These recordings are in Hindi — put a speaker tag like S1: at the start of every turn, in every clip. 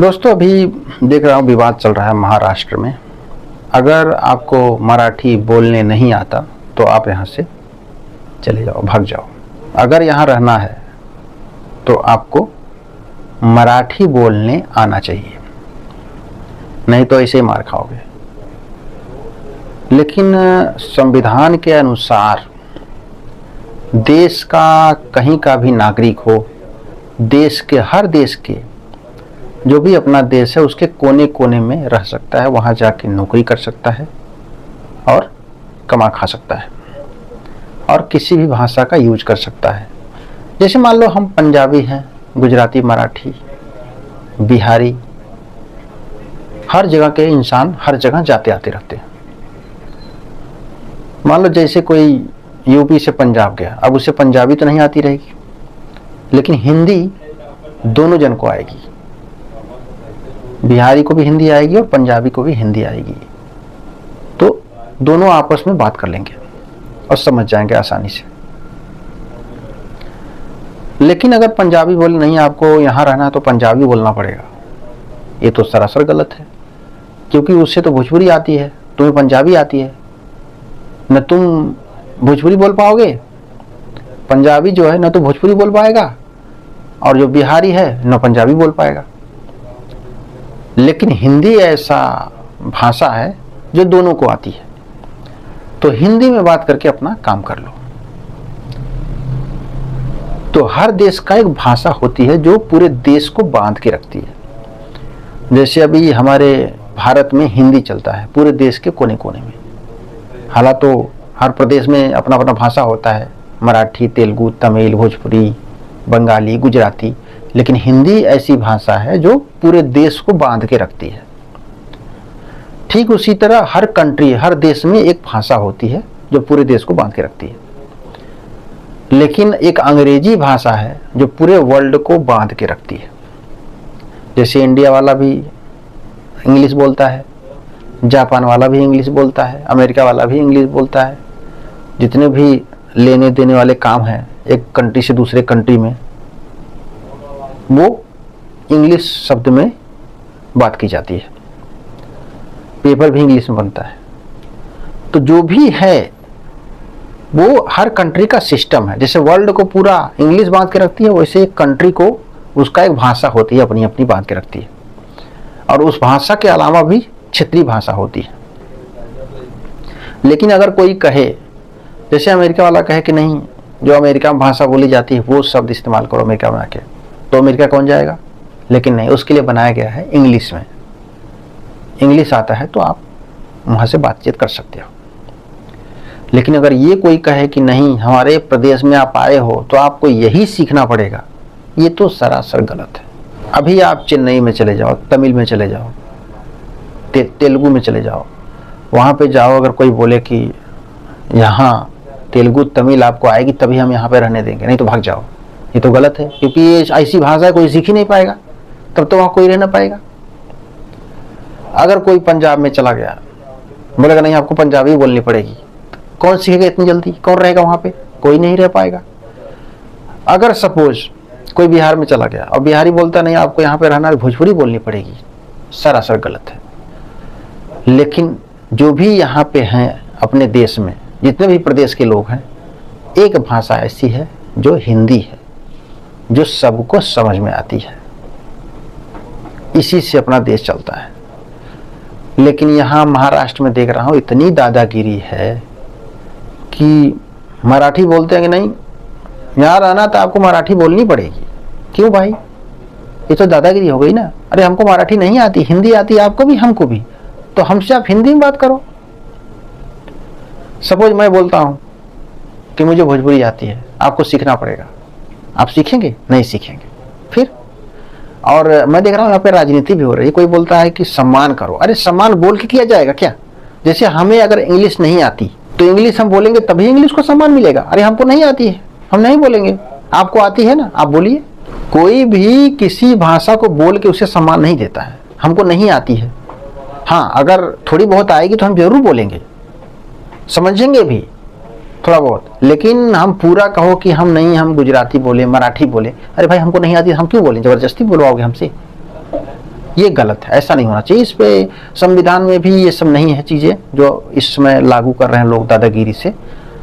S1: दोस्तों, अभी देख रहा हूँ विवाद चल रहा है महाराष्ट्र में। अगर आपको मराठी बोलने नहीं आता तो आप यहाँ से चले जाओ, भाग जाओ। अगर यहाँ रहना है तो आपको मराठी बोलने आना चाहिए, नहीं तो ऐसे ही मार खाओगे। लेकिन संविधान के अनुसार देश का कहीं का भी नागरिक हो, देश के हर देश के जो भी अपना देश है उसके कोने कोने में रह सकता है, वहाँ जाके नौकरी कर सकता है और कमा खा सकता है और किसी भी भाषा का यूज कर सकता है। जैसे मान लो हम पंजाबी हैं, गुजराती, मराठी, बिहारी, हर जगह के इंसान हर जगह जाते आते रहते हैं। मान लो जैसे कोई यूपी से पंजाब गया, अब उसे पंजाबी तो नहीं आती रहेगी, लेकिन हिंदी दोनों जन को आएगी। बिहारी को भी हिंदी आएगी और पंजाबी को भी हिंदी आएगी, तो दोनों आपस में बात कर लेंगे और समझ जाएंगे आसानी से। लेकिन अगर पंजाबी बोले नहीं, आपको यहाँ रहना है तो पंजाबी बोलना पड़ेगा, ये तो सरासर गलत है। क्योंकि उससे तो भोजपुरी आती है, तुम्हें पंजाबी आती है, न तुम भोजपुरी बोल पाओगे। पंजाबी जो है न तो भोजपुरी बोल पाएगा और जो बिहारी है न पंजाबी बोल पाएगा। लेकिन हिंदी ऐसा भाषा है जो दोनों को आती है, तो हिंदी में बात करके अपना काम कर लो। तो हर देश का एक भाषा होती है जो पूरे देश को बांध के रखती है। जैसे अभी हमारे भारत में हिंदी चलता है पूरे देश के कोने कोने में। हालांकि तो हर प्रदेश में अपना अपना भाषा होता है, मराठी, तेलुगु, तमिल, भोजपुरी, बंगाली, गुजराती, लेकिन हिंदी ऐसी भाषा है जो पूरे देश को बांध के रखती है। ठीक उसी तरह हर कंट्री, हर देश में एक भाषा होती है जो पूरे देश को बांध के रखती है। लेकिन एक अंग्रेजी भाषा है जो पूरे वर्ल्ड को बांध के रखती है। जैसे इंडिया वाला भी इंग्लिश बोलता है, जापान वाला भी इंग्लिश बोलता है, अमेरिका वाला भी इंग्लिश बोलता है। जितने भी लेने देने वाले काम हैं एक कंट्री से दूसरे कंट्री में, वो इंग्लिश शब्द में बात की जाती है। पेपर भी इंग्लिश में बनता है। तो जो भी है वो हर कंट्री का सिस्टम है। जैसे वर्ल्ड को पूरा इंग्लिश बांध के रखती है, वैसे एक कंट्री को उसका एक भाषा होती है, अपनी अपनी बांध के रखती है। और उस भाषा के अलावा भी क्षेत्रीय भाषा होती है। लेकिन अगर कोई कहे, जैसे अमेरिका वाला कहे कि नहीं, जो अमेरिका में भाषा बोली जाती है वो शब्द इस्तेमाल करो अमेरिका में आके, तो अमेरिका कौन जाएगा? लेकिन नहीं, उसके लिए बनाया गया है इंग्लिश में। इंग्लिश आता है तो आप वहाँ से बातचीत कर सकते हो। लेकिन अगर ये कोई कहे कि नहीं, हमारे प्रदेश में आप आए हो तो आपको यही सीखना पड़ेगा, ये तो सरासर गलत है। अभी आप चेन्नई में चले जाओ, तमिल में चले जाओ, तेलुगु में चले जाओ, वहाँ पे जाओ, अगर कोई बोले कि यहाँ तेलुगु तमिल आपको आएगी तभी हम यहाँ पे रहने देंगे, नहीं तो भाग जाओ, ये तो गलत है। क्योंकि ये ऐसी भाषा है कोई सीख ही नहीं पाएगा, तब तो वहाँ कोई रह ना पाएगा। अगर कोई पंजाब में चला गया, बोलेगा नहीं आपको पंजाबी बोलनी पड़ेगी, कौन सीखेगा इतनी जल्दी? कौन रहेगा वहाँ पे? कोई नहीं रह पाएगा। अगर सपोज कोई बिहार में चला गया और बिहारी बोलता नहीं आपको यहाँ पे रहना है, भोजपुरी बोलनी पड़ेगी, सरासर गलत है। लेकिन जो भी यहाँ पे हैं अपने देश में, जितने भी प्रदेश के लोग हैं, एक भाषा ऐसी है जो हिंदी है, जो सबको समझ में आती है। इसी से अपना देश चलता है। लेकिन यहाँ महाराष्ट्र में देख रहा हूँ इतनी दादागिरी है कि मराठी बोलते हैं कि नहीं, यहाँ रहना तो आपको मराठी बोलनी पड़ेगी। क्यों भाई? ये तो दादागिरी हो गई ना। अरे हमको मराठी नहीं आती, हिंदी आती है आपको भी, हमको भी, तो हमसे आप हिंदी में बात करो। सपोज मैं बोलता हूँ कि मुझे भोजपुरी आती है, आपको सीखना पड़ेगा, आप सीखेंगे? नहीं सीखेंगे। फिर और मैं देख रहा हूँ यहाँ पे राजनीति भी हो रही है। कोई बोलता है कि सम्मान करो। अरे सम्मान बोल के किया जाएगा क्या? जैसे हमें अगर इंग्लिश नहीं आती तो इंग्लिश हम बोलेंगे तभी इंग्लिश को सम्मान मिलेगा। अरे हमको नहीं आती है, हम नहीं बोलेंगे। आपको आती है ना, आप बोलिए। कोई भी किसी भाषा को बोल के उसे सम्मान नहीं देता है। हमको नहीं आती है, हाँ, अगर थोड़ी बहुत आएगी तो हम जरूर बोलेंगे, समझेंगे भी थोड़ा बहुत। लेकिन हम पूरा कहो कि हम नहीं, हम गुजराती बोले, मराठी बोले, अरे भाई हमको नहीं आती, हम क्यों बोलें? जबरदस्ती बुलवाओगे हमसे? ये गलत है, ऐसा नहीं होना चाहिए। इस पे संविधान में भी ये सब नहीं है चीज़ें जो इस समय लागू कर रहे हैं लोग दादागिरी से।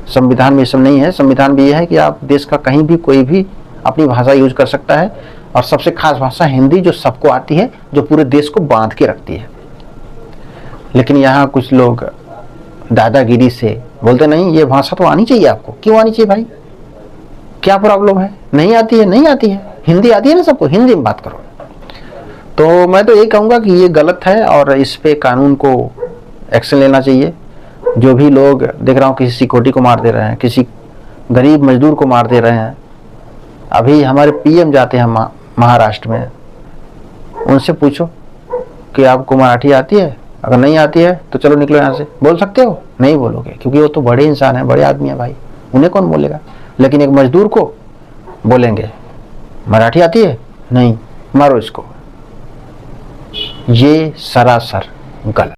S1: संविधान में ये सब नहीं है। संविधान भी ये है कि आप देश का कहीं भी कोई भी अपनी भाषा यूज कर सकता है, और सबसे खास भाषा हिंदी, जो सबको आती है, जो पूरे देश को बांध के रखती है। लेकिन यहाँ कुछ लोग दादागिरी से बोलते नहीं, ये भाषा तो आनी चाहिए आपको। क्यों आनी चाहिए भाई? क्या प्रॉब्लम है? नहीं आती है? नहीं आती है, हिंदी आती है ना सबको, हिंदी में बात करो। तो मैं तो ये कहूँगा कि ये गलत है और इस पे कानून को एक्शन लेना चाहिए। जो भी लोग देख रहा हूँ किसी सिक्योरिटी को मार दे रहे हैं, किसी गरीब मजदूर को मार दे रहे हैं। अभी हमारे पीएम जाते हैं महाराष्ट्र में, उनसे पूछो कि आपको मराठी आती है, अगर नहीं आती है तो चलो निकलो यहाँ से। बोल सकते हो? नहीं बोलोगे, क्योंकि वो तो बड़े इंसान है, बड़े आदमी है भाई, उन्हें कौन बोलेगा। लेकिन एक मजदूर को बोलेंगे मराठी आती है, नहीं, मारो इसको। ये सरासर गलत।